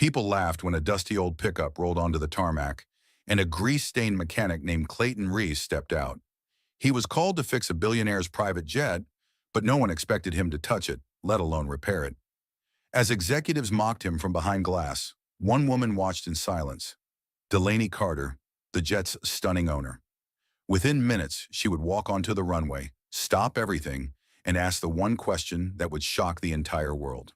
People laughed when a dusty old pickup rolled onto the tarmac, and a grease-stained mechanic named Clayton Reese stepped out. He was called to fix a billionaire's private jet, but no one expected him to touch it, let alone repair it. As executives mocked him from behind glass, one woman watched in silence. Delaney Carter, the jet's stunning owner. Within minutes, she would walk onto the runway, stop everything, and ask the one question that would shock the entire world.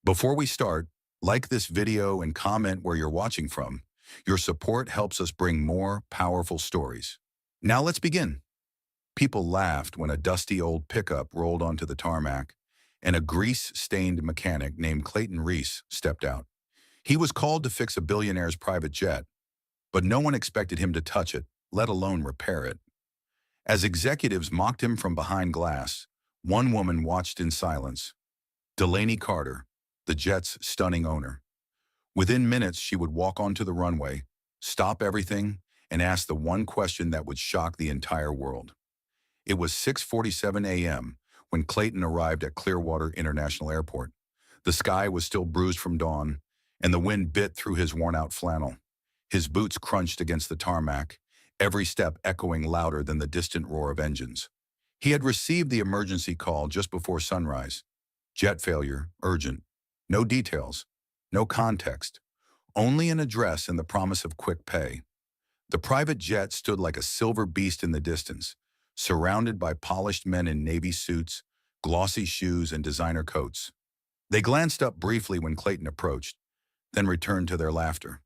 Before we start, like this video and comment where you're watching from. Your support helps us bring more powerful stories. Now let's begin. People laughed when a dusty old pickup rolled onto the tarmac, and a grease-stained mechanic named Clayton Reese stepped out. He was called to fix a billionaire's private jet, but no one expected him to touch it, let alone repair it. As executives mocked him from behind glass, one woman watched in silence. Delaney Carter, the jet's stunning owner. Within minutes, she would walk onto the runway, stop everything, and ask the one question that would shock the entire world. It was 6:47 a.m. when Clayton arrived at Clearwater International Airport. The sky was still bruised from dawn, and the wind bit through his worn-out flannel. His boots crunched against the tarmac, every step echoing louder than the distant roar of engines. He had received the emergency call just before sunrise. Jet failure, urgent. No details, no context, only an address and the promise of quick pay. The private jet stood like a silver beast in the distance, surrounded by polished men in navy suits, glossy shoes, and designer coats. They glanced up briefly when Clayton approached, then returned to their laughter.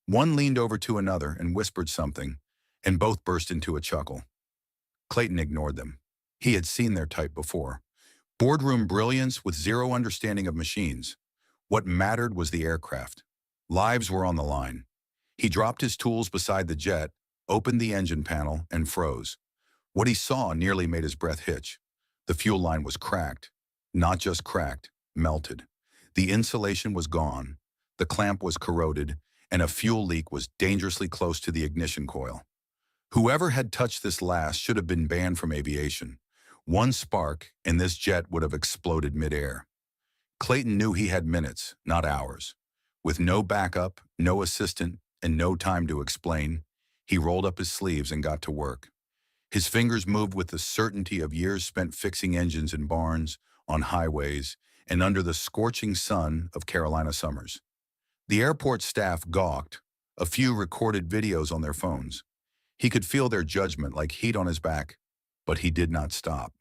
One leaned over to another and whispered something, and both burst into a chuckle. Clayton ignored them. He had seen their type before. Boardroom brilliance with zero understanding of machines. What mattered was the aircraft. Lives were on the line. He dropped his tools beside the jet, opened the engine panel, and froze. What he saw nearly made his breath hitch. The fuel line was cracked. Not just cracked, melted. The insulation was gone. The clamp was corroded, and a fuel leak was dangerously close to the ignition coil. Whoever had touched this last should have been banned from aviation. One spark, and this jet would have exploded midair. Clayton knew he had minutes, not hours. With no backup, no assistant, and no time to explain, he rolled up his sleeves and got to work. His fingers moved with the certainty of years spent fixing engines in barns, on highways, and under the scorching sun of Carolina summers. The airport staff gawked, a few recorded videos on their phones. He could feel their judgment like heat on his back, but he did not stop.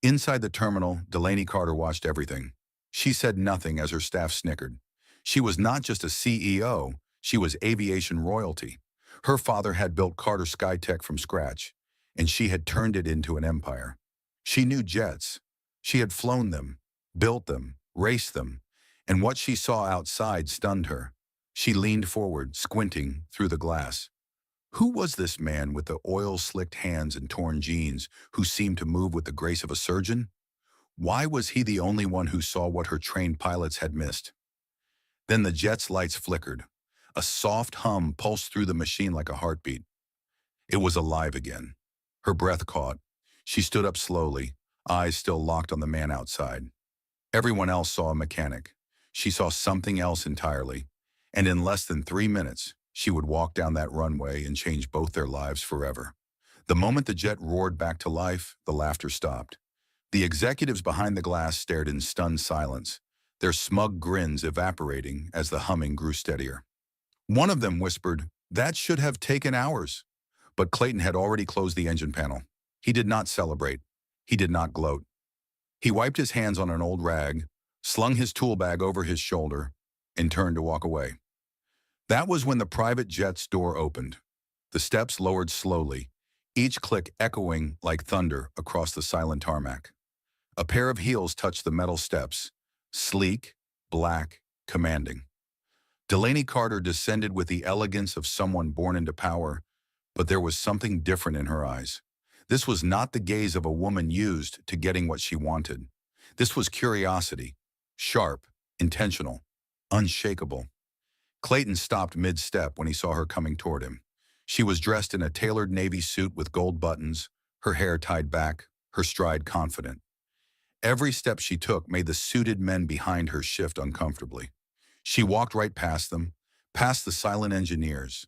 Inside the terminal, Delaney Carter watched everything. She said nothing as her staff snickered. She was not just a CEO, she was aviation royalty. Her father had built Carter Skytech from scratch, and she had turned it into an empire. She knew jets. She had flown them, built them, raced them, and what she saw outside stunned her. She leaned forward, squinting through the glass. Who was this man with the oil-slicked hands and torn jeans who seemed to move with the grace of a surgeon? Why was he the only one who saw what her trained pilots had missed? Then the jet's lights flickered. A soft hum pulsed through the machine like a heartbeat. It was alive again. Her breath caught. She stood up slowly, eyes still locked on the man outside. Everyone else saw a mechanic. She saw something else entirely. And in less than 3 minutes, she would walk down that runway and change both their lives forever. The moment the jet roared back to life, the laughter stopped. The executives behind the glass stared in stunned silence, their smug grins evaporating as the humming grew steadier. One of them whispered, "That should have taken hours." But Clayton had already closed the engine panel. He did not celebrate. He did not gloat. He wiped his hands on an old rag, slung his tool bag over his shoulder, and turned to walk away. That was when the private jet's door opened. The steps lowered slowly, each click echoing like thunder across the silent tarmac. A pair of heels touched the metal steps, sleek, black, commanding. Delaney Carter descended with the elegance of someone born into power, but there was something different in her eyes. This was not the gaze of a woman used to getting what she wanted. This was curiosity, sharp, intentional, unshakable. Clayton stopped mid-step when he saw her coming toward him. She was dressed in a tailored navy suit with gold buttons, her hair tied back, her stride confident. Every step she took made the suited men behind her shift uncomfortably. She walked right past them, past the silent engineers,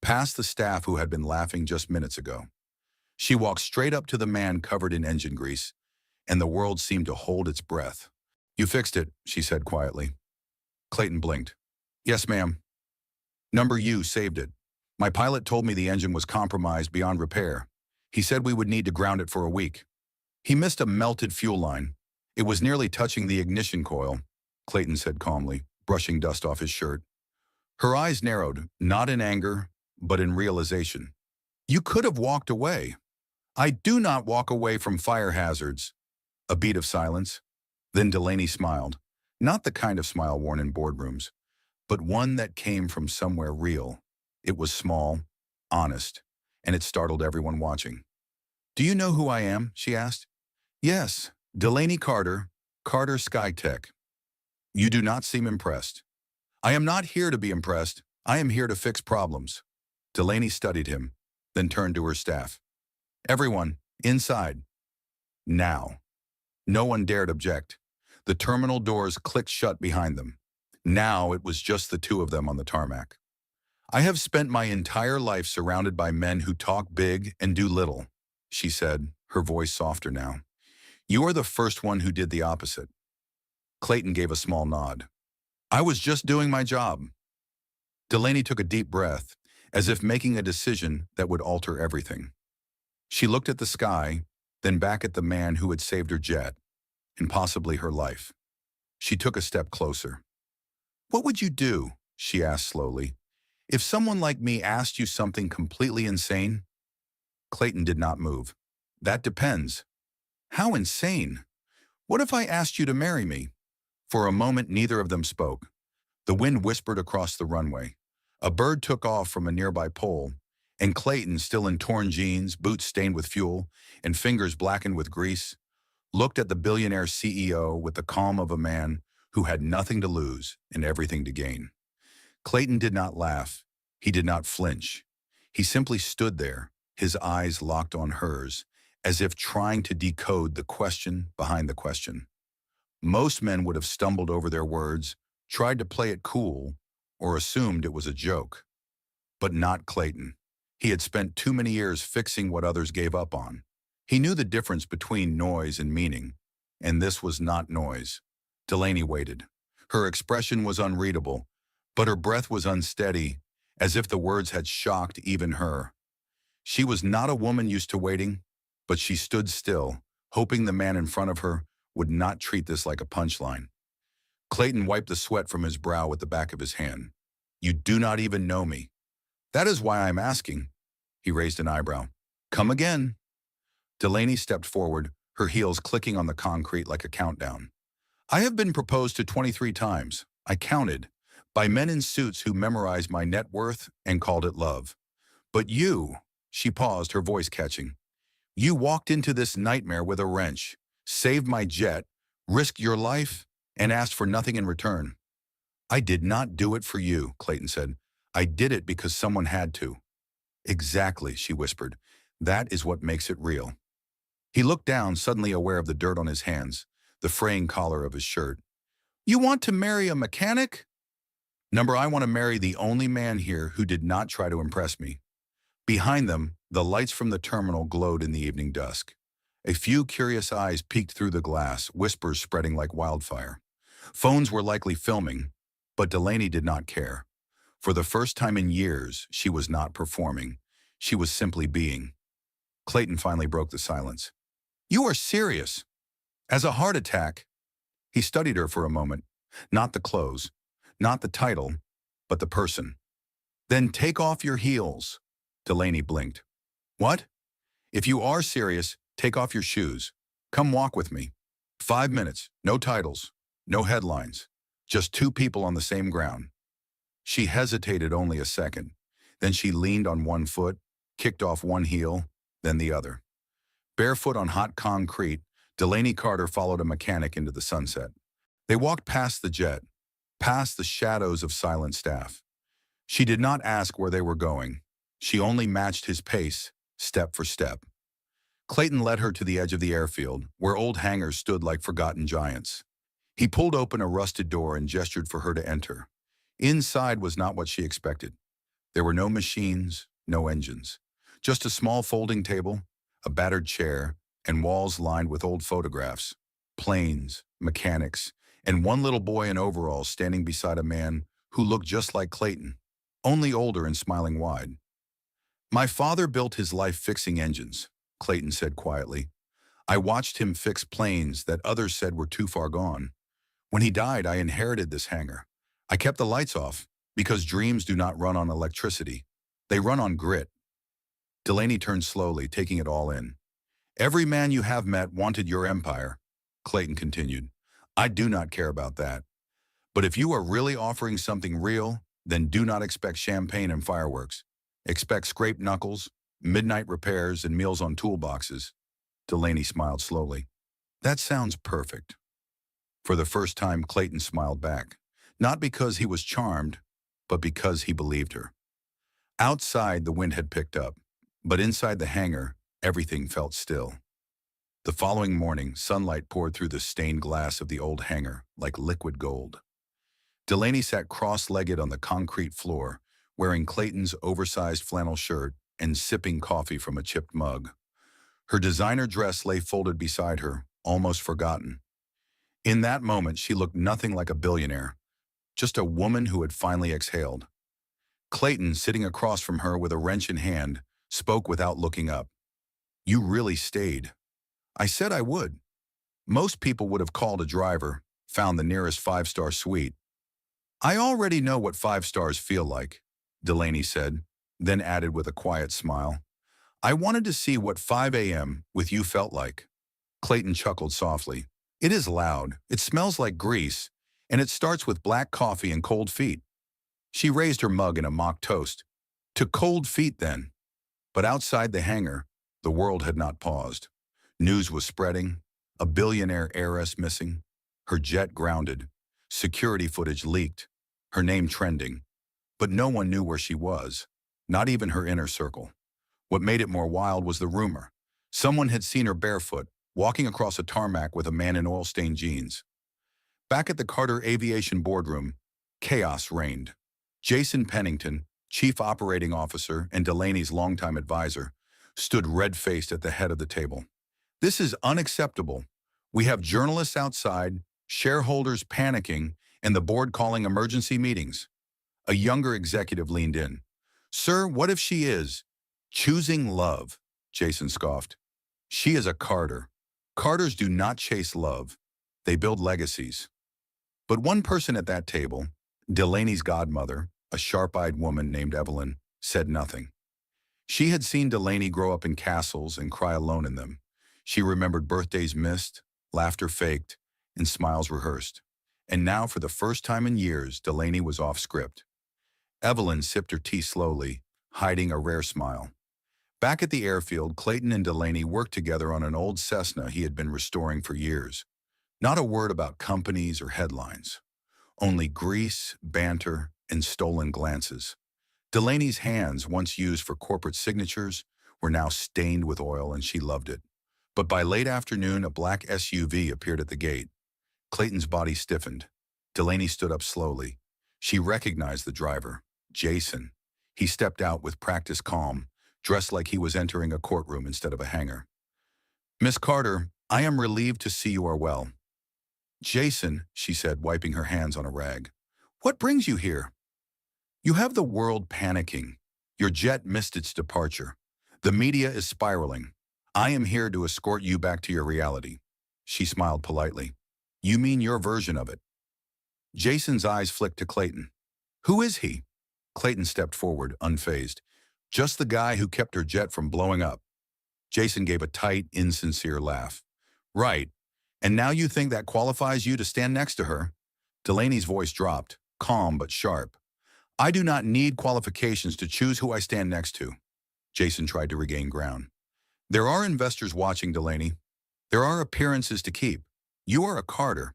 past the staff who had been laughing just minutes ago. She walked straight up to the man covered in engine grease, and the world seemed to hold its breath. "You fixed it," she said quietly. Clayton blinked. "Yes, ma'am. Number U saved it. My pilot told me the engine was compromised beyond repair. He said we would need to ground it for a week. He missed a melted fuel line. It was nearly touching the ignition coil," Clayton said calmly, brushing dust off his shirt. Her eyes narrowed, not in anger, but in realization. "You could have walked away." "I do not walk away from fire hazards." A beat of silence. Then Delaney smiled, not the kind of smile worn in boardrooms, but one that came from somewhere real. It was small, honest, and it startled everyone watching. "Do you know who I am?" she asked. "Yes, Delaney Carter, Carter Skytech." "You do not seem impressed." "I am not here to be impressed. I am here to fix problems." Delaney studied him, then turned to her staff. "Everyone, inside. Now." No one dared object. The terminal doors clicked shut behind them. Now it was just the two of them on the tarmac. "I have spent my entire life surrounded by men who talk big and do little," she said, her voice softer now. "You are the first one who did the opposite." Clayton gave a small nod. "I was just doing my job." Delaney took a deep breath, as if making a decision that would alter everything. She looked at the sky, then back at the man who had saved her jet, and possibly her life. She took a step closer. "What would you do," she asked slowly, "if someone like me asked you something completely insane?" Clayton did not move. "That depends." "How insane?" "What if I asked you to marry me?" For a moment, neither of them spoke. The wind whispered across the runway. A bird took off from a nearby pole, and Clayton, still in torn jeans, boots stained with fuel, and fingers blackened with grease, looked at the billionaire CEO with the calm of a man who had nothing to lose and everything to gain. Clayton did not laugh. He did not flinch. He simply stood there, his eyes locked on hers, as if trying to decode the question behind the question. Most men would have stumbled over their words, tried to play it cool, or assumed it was a joke. But not Clayton. He had spent too many years fixing what others gave up on. He knew the difference between noise and meaning, and this was not noise. Delaney waited. Her expression was unreadable, but her breath was unsteady, as if the words had shocked even her. She was not a woman used to waiting, but she stood still, hoping the man in front of her would not treat this like a punchline. Clayton wiped the sweat from his brow with the back of his hand. "You do not even know me." "That is why I'm asking." He raised an eyebrow. "Come again." Delaney stepped forward, her heels clicking on the concrete like a countdown. "I have been proposed to 23 times. I counted, by men in suits who memorized my net worth and called it love. But you," she paused, her voice catching, "you walked into this nightmare with a wrench, saved my jet, risked your life, and asked for nothing in return." "I did not do it for you," Clayton said. "I did it because someone had to." "Exactly," she whispered. "That is what makes it real." He looked down, suddenly aware of the dirt on his hands, the fraying collar of his shirt. "You want to marry a mechanic?" "Number, I want to marry the only man here who did not try to impress me." Behind them, the lights from the terminal glowed in the evening dusk. A few curious eyes peeked through the glass, whispers spreading like wildfire. Phones were likely filming, but Delaney did not care. For the first time in years, she was not performing. She was simply being. Clayton finally broke the silence. "You are serious?" "As a heart attack." He studied her for a moment. Not the clothes, not the title, but the person. "Then take off your heels." Delaney blinked. "What?" "If you are serious, take off your shoes. Come walk with me. 5 minutes, no titles, no headlines. Just two people on the same ground." She hesitated only a second. Then she leaned on one foot, kicked off one heel, then the other. Barefoot on hot concrete, Delaney Carter followed a mechanic into the sunset. They walked past the jet, past the shadows of silent staff. She did not ask where they were going. She only matched his pace, step for step. Clayton led her to the edge of the airfield, where old hangars stood like forgotten giants. He pulled open a rusted door and gestured for her to enter. Inside was not what she expected. There were no machines, no engines. Just a small folding table, a battered chair, and walls lined with old photographs, planes, mechanics, and one little boy in overalls standing beside a man who looked just like Clayton, only older and smiling wide. "My father built his life fixing engines," Clayton said quietly. "I watched him fix planes that others said were too far gone. When he died, I inherited this hangar. I kept the lights off because dreams do not run on electricity. They run on grit." Delaney turned slowly, taking it all in. "Every man you have met wanted your empire," Clayton continued. "I do not care about that. But if you are really offering something real, then do not expect champagne and fireworks. Expect scraped knuckles, midnight repairs, and meals on toolboxes." Delaney smiled slowly. "That sounds perfect." For the first time, Clayton smiled back. Not because he was charmed, but because he believed her. Outside, the wind had picked up, but inside the hangar, everything felt still. The following morning, sunlight poured through the stained glass of the old hangar like liquid gold. Delaney sat cross-legged on the concrete floor, wearing Clayton's oversized flannel shirt and sipping coffee from a chipped mug. Her designer dress lay folded beside her, almost forgotten. In that moment, she looked nothing like a billionaire, just a woman who had finally exhaled. Clayton, sitting across from her with a wrench in hand, spoke without looking up. "You really stayed. I said I would. Most people would have called a driver, found the nearest five-star suite." "I already know what five stars feel like," Delaney said, then added with a quiet smile. "I wanted to see what 5 a.m. with you felt like." Clayton chuckled softly. "It is loud, it smells like grease, and it starts with black coffee and cold feet." She raised her mug in a mock toast. "To cold feet, then." But outside the hangar, the world had not paused. News was spreading, a billionaire heiress missing, her jet grounded, security footage leaked, her name trending. But no one knew where she was, not even her inner circle. What made it more wild was the rumor. Someone had seen her barefoot, walking across a tarmac with a man in oil-stained jeans. Back at the Carter Aviation boardroom, chaos reigned. Jason Pennington, chief operating officer and Delaney's longtime advisor, stood red-faced at the head of the table. "This is unacceptable. We have journalists outside, shareholders panicking, and the board calling emergency meetings." A younger executive leaned in. "Sir, what if she is choosing love?" Jason scoffed. "She is a Carter. Carters do not chase love. They build legacies." But one person at that table, Delaney's godmother, a sharp-eyed woman named Evelyn, said nothing. She had seen Delaney grow up in castles and cry alone in them. She remembered birthdays missed, laughter faked, and smiles rehearsed. And now, for the first time in years, Delaney was off script. Evelyn sipped her tea slowly, hiding a rare smile. Back at the airfield, Clayton and Delaney worked together on an old Cessna he had been restoring for years. Not a word about companies or headlines. Only grease, banter, and stolen glances. Delaney's hands, once used for corporate signatures, were now stained with oil, and she loved it. But by late afternoon, a black SUV appeared at the gate. Clayton's body stiffened. Delaney stood up slowly. She recognized the driver, Jason. He stepped out with practiced calm, dressed like he was entering a courtroom instead of a hangar. "Miss Carter, I am relieved to see you are well." "Jason," she said, wiping her hands on a rag. "What brings you here?" "You have the world panicking. Your jet missed its departure. The media is spiraling. I am here to escort you back to your reality." She smiled politely. "You mean your version of it?" Jason's eyes flicked to Clayton. "Who is he?" Clayton stepped forward, unfazed. "Just the guy who kept her jet from blowing up." Jason gave a tight, insincere laugh. "Right. And now you think that qualifies you to stand next to her?" Delaney's voice dropped, calm but sharp. "I do not need qualifications to choose who I stand next to." Jason tried to regain ground. "There are investors watching, Delaney. There are appearances to keep. You are a Carter."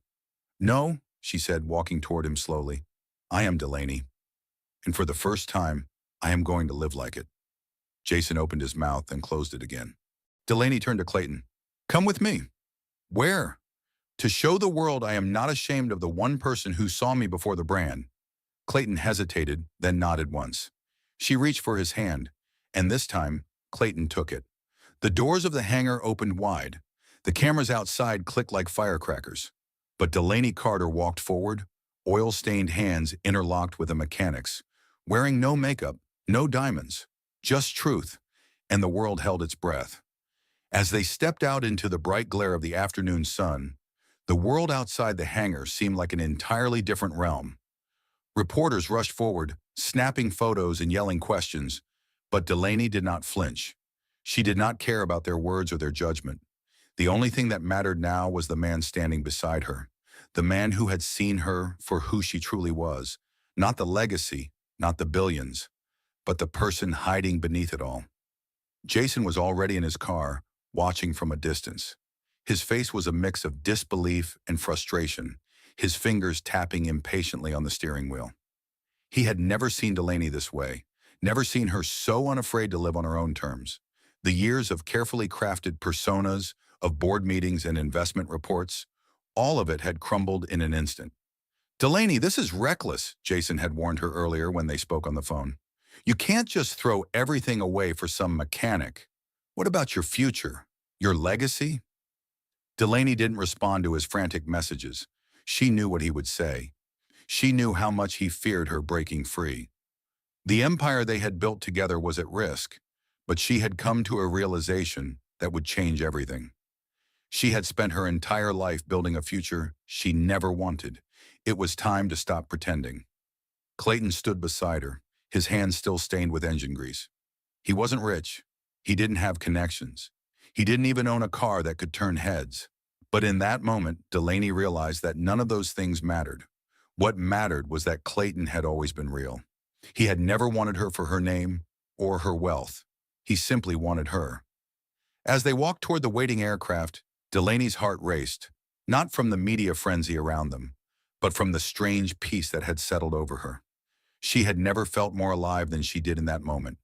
"No," she said, walking toward him slowly. "I am Delaney. And for the first time, I am going to live like it." Jason opened his mouth and closed it again. Delaney turned to Clayton. "Come with me." "Where?" "To show the world I am not ashamed of the one person who saw me before the brand." Clayton hesitated, then nodded once. She reached for his hand, and this time, Clayton took it. The doors of the hangar opened wide. The cameras outside clicked like firecrackers. But Delaney Carter walked forward, oil-stained hands interlocked with a mechanic's, wearing no makeup, no diamonds, just truth, and the world held its breath. As they stepped out into the bright glare of the afternoon sun, the world outside the hangar seemed like an entirely different realm. Reporters rushed forward, snapping photos and yelling questions, but Delaney did not flinch. She did not care about their words or their judgment. The only thing that mattered now was the man standing beside her, the man who had seen her for who she truly was, not the legacy, not the billions, but the person hiding beneath it all. Jason was already in his car, watching from a distance. His face was a mix of disbelief and frustration, his fingers tapping impatiently on the steering wheel. He had never seen Delaney this way, never seen her so unafraid to live on her own terms. The years of carefully crafted personas, of board meetings and investment reports, all of it had crumbled in an instant. "Delaney, this is reckless," Jason had warned her earlier when they spoke on the phone. "You can't just throw everything away for some mechanic. What about your future? Your legacy?" Delaney didn't respond to his frantic messages. She knew what he would say. She knew how much he feared her breaking free. The empire they had built together was at risk, but she had come to a realization that would change everything. She had spent her entire life building a future she never wanted. It was time to stop pretending. Clayton stood beside her, his hands still stained with engine grease. He wasn't rich. He didn't have connections. He didn't even own a car that could turn heads. But in that moment, Delaney realized that none of those things mattered. What mattered was that Clayton had always been real. He had never wanted her for her name or her wealth. He simply wanted her. As they walked toward the waiting aircraft, Delaney's heart raced, not from the media frenzy around them, but from the strange peace that had settled over her. She had never felt more alive than she did in that moment.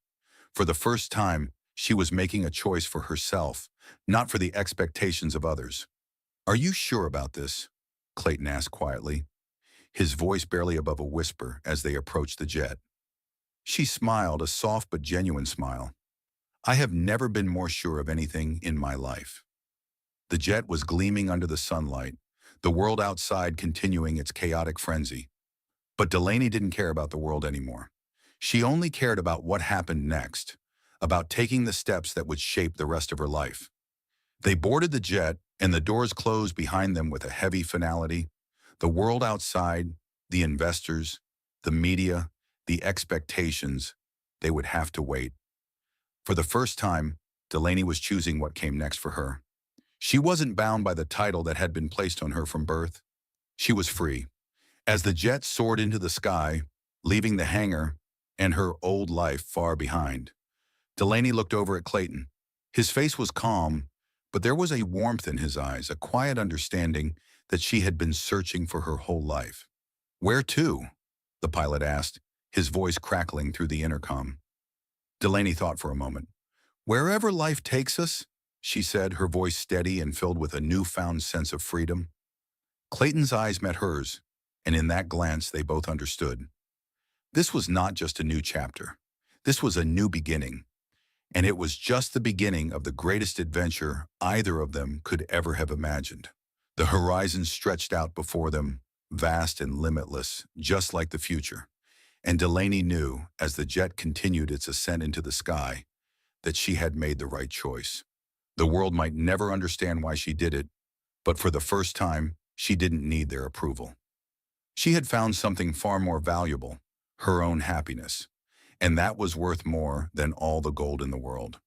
For the first time, she was making a choice for herself, not for the expectations of others. "Are you sure about this?" Clayton asked quietly, his voice barely above a whisper as they approached the jet. She smiled, a soft but genuine smile. "I have never been more sure of anything in my life." The jet was gleaming under the sunlight, the world outside continuing its chaotic frenzy. But Delaney didn't care about the world anymore. She only cared about what happened next, about taking the steps that would shape the rest of her life. They boarded the jet, and the doors closed behind them with a heavy finality. The world outside, the investors, the media, the expectations, they would have to wait. For the first time, Delaney was choosing what came next for her. She wasn't bound by the title that had been placed on her from birth. She was free. As the jet soared into the sky, leaving the hangar and her old life far behind, Delaney looked over at Clayton. His face was calm, but there was a warmth in his eyes, a quiet understanding that she had been searching for her whole life. "Where to?" the pilot asked, his voice crackling through the intercom. Delaney thought for a moment. "Wherever life takes us," she said, her voice steady and filled with a newfound sense of freedom. Clayton's eyes met hers, and in that glance they both understood. This was not just a new chapter. This was a new beginning. And it was just the beginning of the greatest adventure either of them could ever have imagined. The horizon stretched out before them, vast and limitless, just like the future. And Delaney knew, as the jet continued its ascent into the sky, that she had made the right choice. The world might never understand why she did it, but for the first time, she didn't need their approval. She had found something far more valuable, her own happiness, and that was worth more than all the gold in the world.